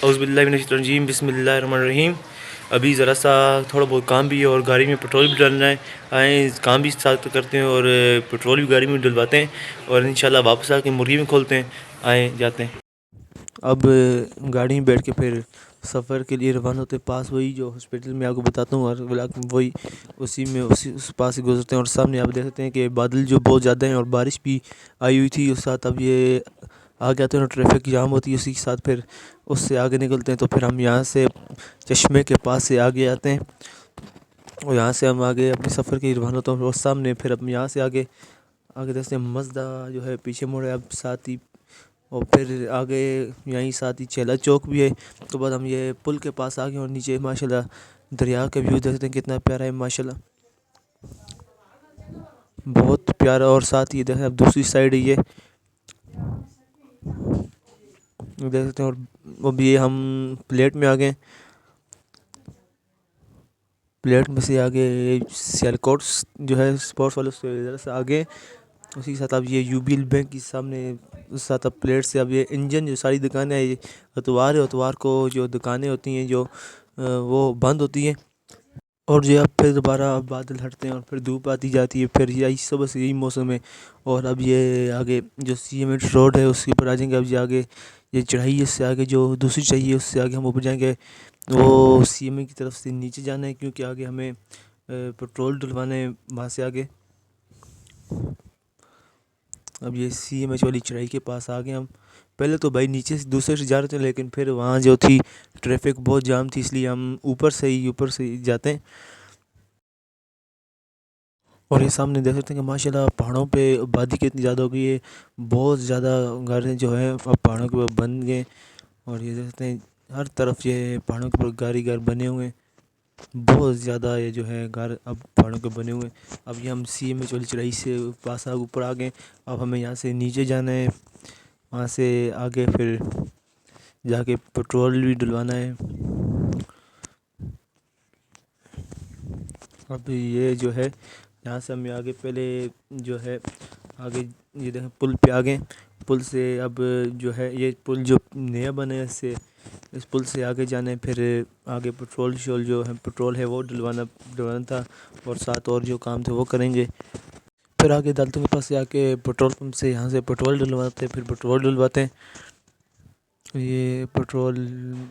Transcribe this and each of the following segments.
اعوذ باللہ من الشیطان الرجیم، بسم اللہ الرحمن الرحیم۔ ابھی ذرا سا تھوڑا بہت کام بھی ہے اور گاڑی میں پٹرول بھی ڈالنا ہے، آئیں کام بھی ساتھ کرتے ہیں اور پٹرول بھی گاڑی میں ڈلواتے ہیں اور انشاءاللہ واپس آ کے مرغی میں کھولتے ہیں، آئیں جاتے ہیں۔ اب گاڑی میں بیٹھ کے پھر سفر کے لیے روانہ ہوتے ہیں، پاس وہی جو ہاسپٹل میں آپ کو بتاتا ہوں اور بلاک میں وہی اس پاس سے گزرتے ہیں اور سامنے آپ دیکھ سکتے ہیں کہ بادل جو بہت زیادہ ہیں اور بارش بھی آئی ہوئی تھی اس ساتھ۔ اب یہ آگے آتے ہیں اور ٹریفک جام ہوتی ہے، اسی کے ساتھ پھر اس سے آگے نکلتے ہیں تو پھر ہم یہاں سے چشمے کے پاس سے آگے آتے ہیں اور یہاں سے ہم آگے اپنے سفر کے لیے روانہ ہوتے ہیں اور سامنے پھر ہم یہاں سے آگے دیکھتے ہیں مزدہ جو ہے پیچھے مڑے اب ساتھ ہی، اور پھر آگے یہیں ساتھ ہی چیلا چوک بھی ہے۔ تو بعد ہم یہ پل کے پاس آ گئے اور نیچے ماشاءاللہ دریا کا ویو دیکھتے ہیں کتنا پیارا ہے، ماشاءاللہ بہت پیارا۔ اور ساتھ ہی دیکھیں اب دوسری سائڈ یہ دیکھ سکتے ہیں، اور اب یہ ہم پلیٹ میں آ گئے، پلیٹ میں سے آگے سیالکوٹس جو ہے اسپورٹس والوں سے ذرا سا آگے، اسی کے ساتھ اب یہ یوبیل بینک کے سامنے اس ساتھ اب پلیٹ سے اب یہ انجن جو ساری دکانیں ہیں، اتوار کو جو دکانیں ہوتی ہیں جو وہ بند ہوتی ہیں، اور جو اب پھر دوبارہ بادل ہٹتے ہیں اور پھر دھوپ آتی جاتی ہے، پھر یہی صبح سے یہی موسم ہے۔ اور اب یہ آگے جو سی ایم ایٹ روڈ ہے اس کے اوپر آ جائیں گے، اب یہ آگے یہ چڑھائی ہے، اس سے آگے جو دوسری چڑھائی ہے اس سے آگے ہم اوپر جائیں گے، وہ سی ایم اے کی طرف سے نیچے جانا ہے کیونکہ آگے ہمیں پٹرول ڈلوانا ہے وہاں سے آگے۔ اب یہ سی ایم ایچ والی چڑھائی کے پاس آ گئے ہم، پہلے تو بھائی نیچے سے دوسرے سے جا رہے تھے لیکن پھر وہاں جو تھی ٹریفک بہت جام تھی، اس لیے ہم اوپر سے ہی جاتے ہیں۔ اور یہ سامنے دیکھ سکتے ہیں کہ ماشاءاللہ پہاڑوں پہ آبادی کتنی زیادہ ہو گئی ہے، بہت زیادہ گھر جو ہیں اب پہاڑوں کے اوپر بن گئے، اور یہ دیکھ سکتے ہیں ہر طرف یہ پہاڑوں کے اوپر گھر بنے ہوئے ہیں، بہت زیادہ یہ جو ہے گھر اب پہاڑوں کے بنے ہوئے ہیں۔ اب یہ ہم سی ایم ایچ والی چڑھائی سے پاس اوپر آ گئے، اب ہمیں یہاں سے نیچے جانا ہے، وہاں سے آگے پھر جا کے پٹرول بھی ڈلوانا ہے۔ اب یہ جو ہے یہاں سے ہم آگے پہلے جو ہے آگے یہ دیکھیں پل پہ آ گئے، پل سے اب جو ہے یہ پل جو نیا بنا ہے اس پل سے آگے جانا ہے، پھر آگے پٹرول ہے وہ ڈلوانا تھا، اور ساتھ اور جو کام تھے وہ کریں گے۔ پھر آگے دالتوں کے پاس سے آ کے پٹرول پمپ سے یہاں سے پٹرول ڈلواتے ہیں۔ یہ پٹرول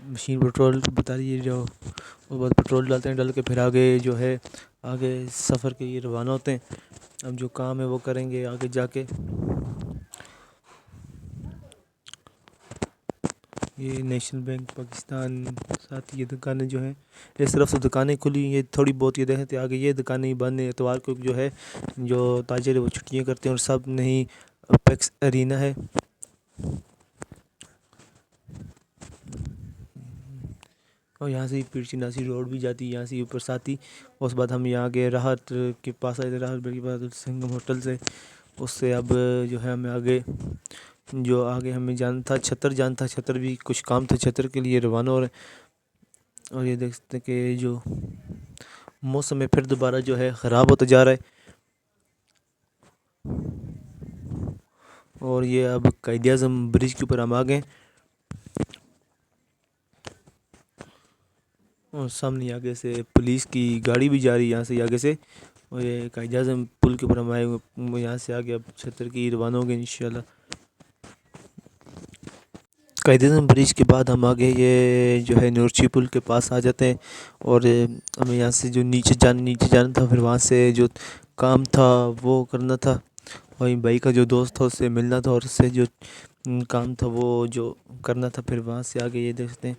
مشین پٹرول بتا رہی ہے جو، وہ بعد پٹرول ڈالتے ہیں، ڈال کے پھر آگے جو ہے آگے سفر کے لیے روانہ ہوتے ہیں۔ اب جو کام ہے وہ کریں گے آگے جا کے۔ یہ نیشنل بینک پاکستان، ساتھ یہ دکانیں جو ہیں اس طرف سے دکانیں کھلی ہیں، یہ تھوڑی بہت یہ دیکھتے ہیں آگے یہ دکانیں بند ہیں، اتوار کو جو ہے جو تاجر ہے وہ چھٹیاں کرتے ہیں، اور سب نہیں پیکس ارینا ہے۔ اور یہاں سے پیر چناسی روڈ بھی جاتی ہے یہاں سے اوپر ساتھ ہی، اس بعد ہم یہاں کے راحت کے پاس آئے تھے، راحت کے بعد سنگم ہوٹل سے، اس سے اب جو ہے ہمیں آگے ہمیں جانا تھا چھتر بھی کچھ کام تھا، چھتر کے لیے روانہ ہو رہے ہیں۔ اور یہ دیکھ سکتے ہیں کہ جو موسم ہے پھر دوبارہ جو ہے خراب ہوتا جا رہا ہے، اور یہ اب قائد اعظم برج کے اوپر ہم آ گئے، اور سامنے آگے سے پولیس کی گاڑی بھی جا رہی ہے یہاں سے آگے سے، اور یہ قائد اعظم پل کے اوپر ہم آئے ہوئے، یہاں سے آگے اب چھتر کی روانہ ہو گئے انشاءاللہ۔ قائد اعظم برج کے بعد ہم آگے یہ جو ہے نورچی پل کے پاس آ جاتے ہیں، اور ہمیں یہاں سے جو نیچے جانا تھا، پھر وہاں سے جو کام تھا وہ کرنا تھا، وہیں بھائی کا جو دوست تھا اس سے ملنا تھا، اور اس سے جو کام تھا وہ جو کرنا تھا، پھر وہاں سے آگے یہ دیکھتے ہیں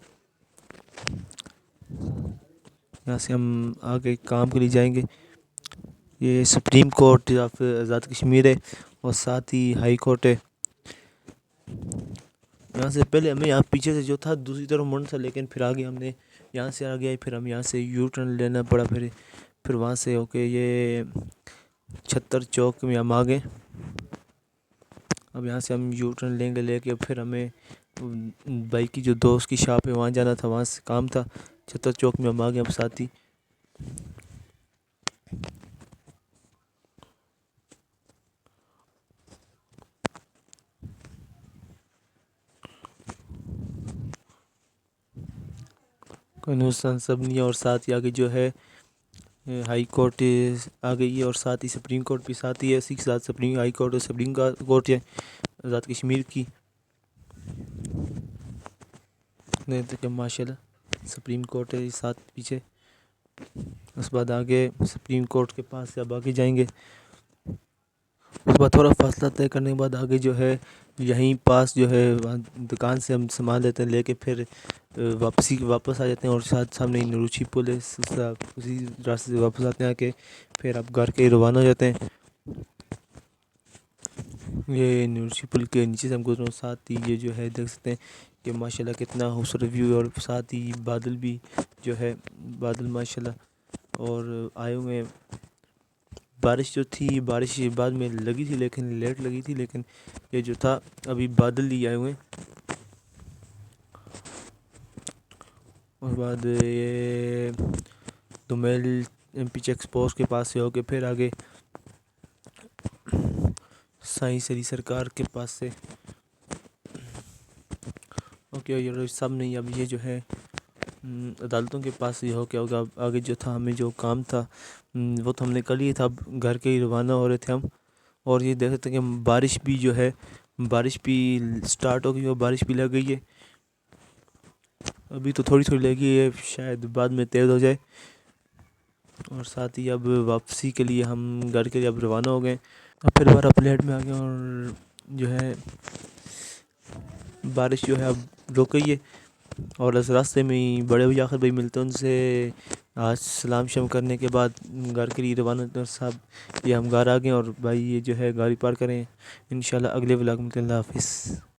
یہاں سے ہم آگے کام کے لیے جائیں گے۔ یہ supreme court of Azad Kashmir ہے، اور ساتھ ہی ہائی کورٹ ہے۔ یہاں سے پہلے ہمیں یہاں پیچھے سے جو تھا دوسری طرف مڑنا تھا، لیکن پھر آگے ہم نے یہاں سے آگے آئے، پھر ہم یہاں سے یو ٹرن لینا پڑا، پھر وہاں سے ہو کے یہ چھتر چوک میں ہم آ گئے۔ اب یہاں سے ہم یو ٹرن لے کے پھر ہمیں بائک کی جو دوست کی شاپ ہے وہاں جانا تھا، وہاں سے کام تھا، چھتر چوک میں ہم آ گئے اب ساتھ ہی۔ ہندوستان سبنی اور ساتھ ہی آگے جو ہے ہائی کورٹ آ گئی ہے، اور ساتھ ہی سپریم کورٹ بھی ساتھ ہی ہے، اسی کے ساتھ سپریم ہائی کورٹ اور سپریم کورٹ ہے آزاد کشمیر کی ماشاء اللہ سپریم کورٹ ہے ساتھ پیچھے. اس بعد آگے سپریم کورٹ کے پاس سے اب آگے جائیں گے. اس بعد تھوڑا فاصلہ طے کرنے کے بعد آگے جو ہے یہیں پاس جو ہے دکان سے ہم سامان لیتے ہیں، لے کے پھر واپس آ جاتے ہیں، اور سامنے نروچی پل ہے، اسی راستے سے واپس آتے ہیں، آ کے پھر اب گھر کے روانہ ہو جاتے ہیں. یہ نروچی پل کے نیچے سے ہم گزرے، ساتھ ہی یہ جو ہے دیکھ سکتے ہیں کہ ماشاء اللہ کتنا خوبصورت ویو ہے، اور ساتھ ہی بادل بھی جو ہے بادل ماشاء اللہ اور آئے ہوئے ہیں. بارش جو تھی بارش بعد میں لگی تھی لیکن لیٹ لگی تھی، لیکن یہ جو تھا ابھی بادل ہی آئے ہوئے ہیں. اس بعد یہ دومیل ایم پی چیک پوسٹ کے پاس سے ہو کے پھر آگے سائیں سری سرکار کے پاس سے اوکے یہ سب نہیں. اب یہ جو ہے عدالتوں کے پاس یہ ہو کے ہوگا. آگے جو تھا ہمیں جو کام تھا وہ تو ہم نے کر لیا تھا، اب گھر کے ہی روانہ ہو رہے تھے ہم. اور یہ دیکھ سکتے ہیں کہ بارش بھی جو ہے بارش بھی سٹارٹ ہو گئی اور بارش بھی لگ گئی ہے. ابھی تو تھوڑی تھوڑی لگی ہے، شاید بعد میں تیز ہو جائے. اور ساتھ ہی اب واپسی کے لیے ہم گھر کے لیے اب روانہ ہو گئے. اب پھر دوبارہ پلیٹ میں آ گئے، اور جو ہے بارش جو ہے اب رک گئی ہے. اور اس راستے میں ہی بڑے بھائی آخر بھائی ملتے ہیں، ان سے آج سلام شام کرنے کے بعد گھر کے لیے روانہ ہوتے ہیں. اور صاحب یہ ہم گھر آ گئے، اور بھائی یہ جو ہے گاڑی پارک کریں. انشاءاللہ اگلے ولاگ میں. اللہ حافظ.